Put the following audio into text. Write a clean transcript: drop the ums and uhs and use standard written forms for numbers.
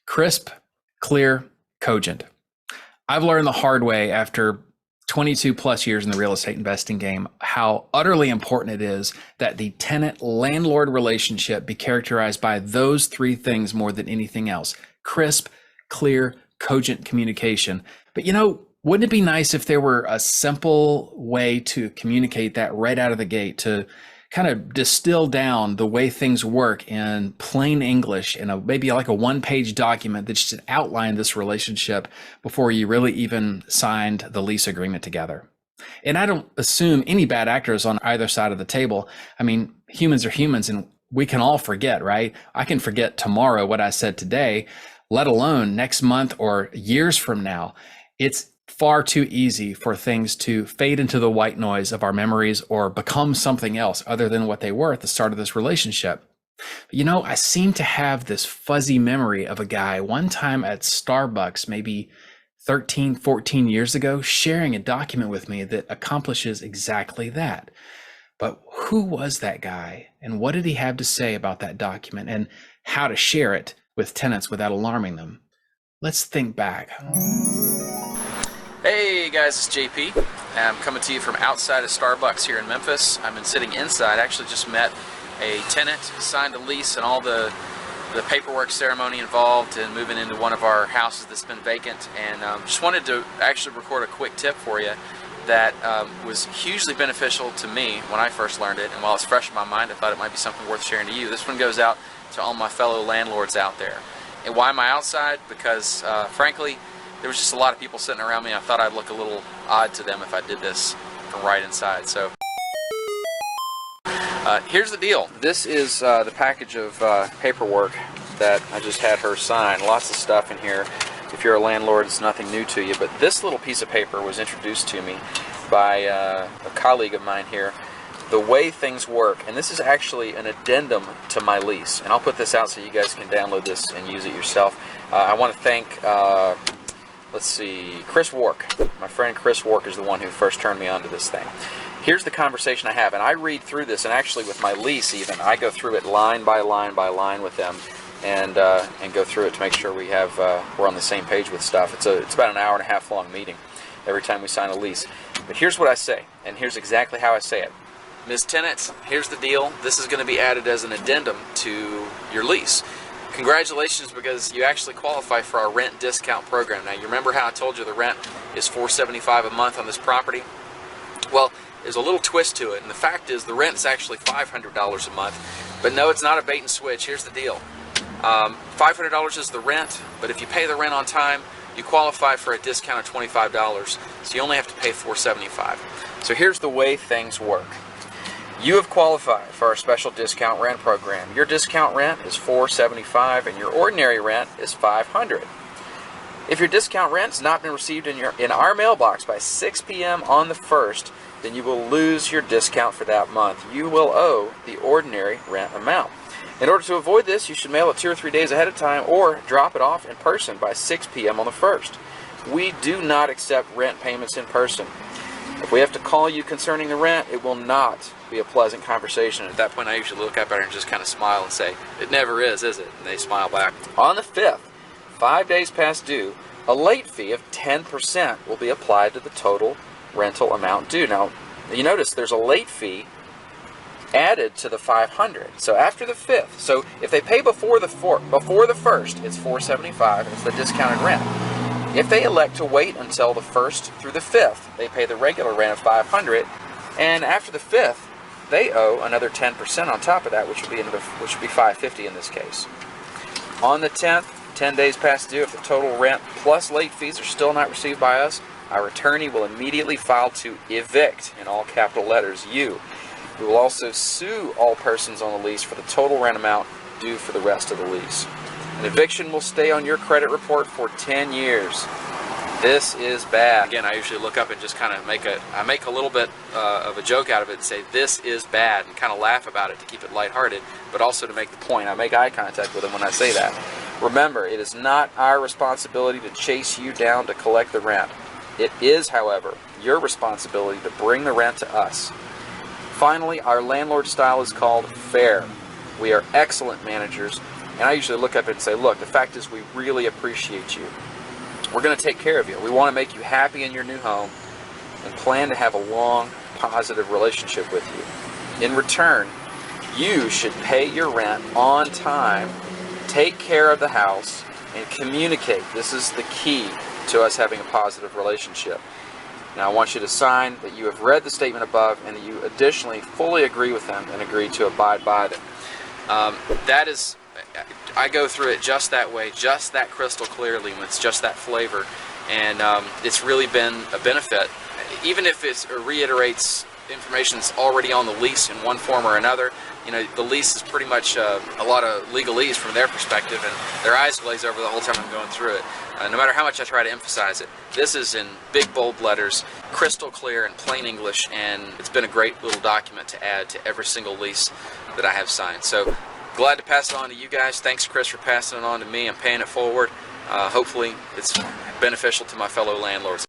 Crisp, clear, cogent. I've learned the hard way after 22 plus years in the real estate investing game how utterly important it is that the tenant landlord relationship be characterized by those three things more than anything else: crisp, clear, cogent communication. But wouldn't it be nice if there were a simple way to communicate that right out of the gate, to kind of distill down the way things work in plain English in maybe like a one-page document that just outlined this relationship before you really even signed the lease agreement together? And I don't assume any bad actors on either side of the table. I mean, humans are humans, and we can all forget, right? I can forget tomorrow what I said today, let alone next month or years from now. It's far too easy for things to fade into the white noise of our memories or become something else other than what they were at the start of this relationship. But I seem to have this fuzzy memory of a guy one time at Starbucks, maybe 13, 14 years ago, sharing a document with me that accomplishes exactly that. But who was that guy, and what did he have to say about that document, and how to share it with tenants without alarming them? Let's think back. Hey guys, it's JP. I'm coming to you from outside of Starbucks here in Memphis. I've been sitting inside. I actually just met a tenant, signed a lease, and all the paperwork ceremony involved in moving into one of our houses that's been vacant. And just wanted to actually record a quick tip for you that was hugely beneficial to me when I first learned it. And while it's fresh in my mind, I thought it might be something worth sharing to you. This one goes out to all my fellow landlords out there. And why am I outside? Because frankly, there was just a lot of people sitting around me. I thought I'd look a little odd to them if I did this from right inside. So here's the deal. This is the package of paperwork that I just had her sign. Lots of stuff in here. If you're a landlord, it's nothing new to you. But this little piece of paper was introduced to me by a colleague of mine here. The way things work, and this is actually an addendum to my lease. And I'll put this out so you guys can download this and use it yourself. I want to thank Chris Wark. My friend Chris Wark is the one who first turned me on to this thing. Here's the conversation I have, and I read through this, and actually with my lease even, I go through it line by line by line with them, and go through it to make sure we're on the same page with stuff. It's about an hour and a half long meeting every time we sign a lease. But here's what I say, and here's exactly how I say it. Ms. Tenant, here's the deal. This is going to be added as an addendum to your lease. Congratulations, because you actually qualify for our rent discount program. Now, you remember how I told you the rent is $475 a month on this property? Well, there's a little twist to it, and the fact is the rent is actually $500 a month. But no, it's not a bait and switch. Here's the deal. $500 is the rent, but if you pay the rent on time, you qualify for a discount of $25. So you only have to pay $475. So here's the way things work. You have qualified for our special discount rent program. Your discount rent is $475 and your ordinary rent is $500. If your discount rent has not been received in our mailbox by 6 p.m. on the 1st, then you will lose your discount for that month. You will owe the ordinary rent amount. In order to avoid this, you should mail it 2 or 3 days ahead of time or drop it off in person by 6 p.m. on the 1st. We do not accept rent payments in person. If we have to call you concerning the rent, it will not be a pleasant conversation. At that point, I usually look up at her and just kind of smile and say, "It never is it?" And they smile back. On the 5th, 5 days past due, a late fee of 10% will be applied to the total rental amount due. Now, you notice there's a late fee added to the $500. So after the 5th, so if they pay before the 1st, it's $475, and it's the discounted rent. If they elect to wait until the 1st through the 5th, they pay the regular rent of $500, and after the 5th, they owe another 10% on top of that, which would be $550 in this case. On the 10th, 10 days past due, if the total rent plus late fees are still not received by us, our attorney will immediately file to evict, in all capital letters, you. We will also sue all persons on the lease for the total rent amount due for the rest of the lease. An eviction will stay on your credit report for 10 years. This is bad. Again, I usually look up and just kind of make a little bit of a joke out of it and say, "This is bad," and kind of laugh about it to keep it lighthearted, but also to make the point. I make eye contact with them when I say that. Remember, it is not our responsibility to chase you down to collect the rent. It is, however, your responsibility to bring the rent to us. Finally, our landlord style is called fair. We are excellent managers. And I usually look up and say, look, the fact is we really appreciate you. We're going to take care of you. We want to make you happy in your new home and plan to have a long, positive relationship with you. In return, you should pay your rent on time, take care of the house, and communicate. This is the key to us having a positive relationship. Now I want you to sign that you have read the statement above and that you additionally fully agree with them and agree to abide by them. That is, I go through it just that way, just that crystal clearly, with just that flavor, and it's really been a benefit. Even if it reiterates information that's already on the lease in one form or another, you know, the lease is pretty much a lot of legalese from their perspective, and their eyes glaze over the whole time I'm going through it. No matter how much I try to emphasize it, this is in big bold letters, crystal clear and plain English, and it's been a great little document to add to every single lease that I have signed. So glad to pass it on to you guys. Thanks, Chris, for passing it on to me. I'm paying it forward. Hopefully it's beneficial to my fellow landlords.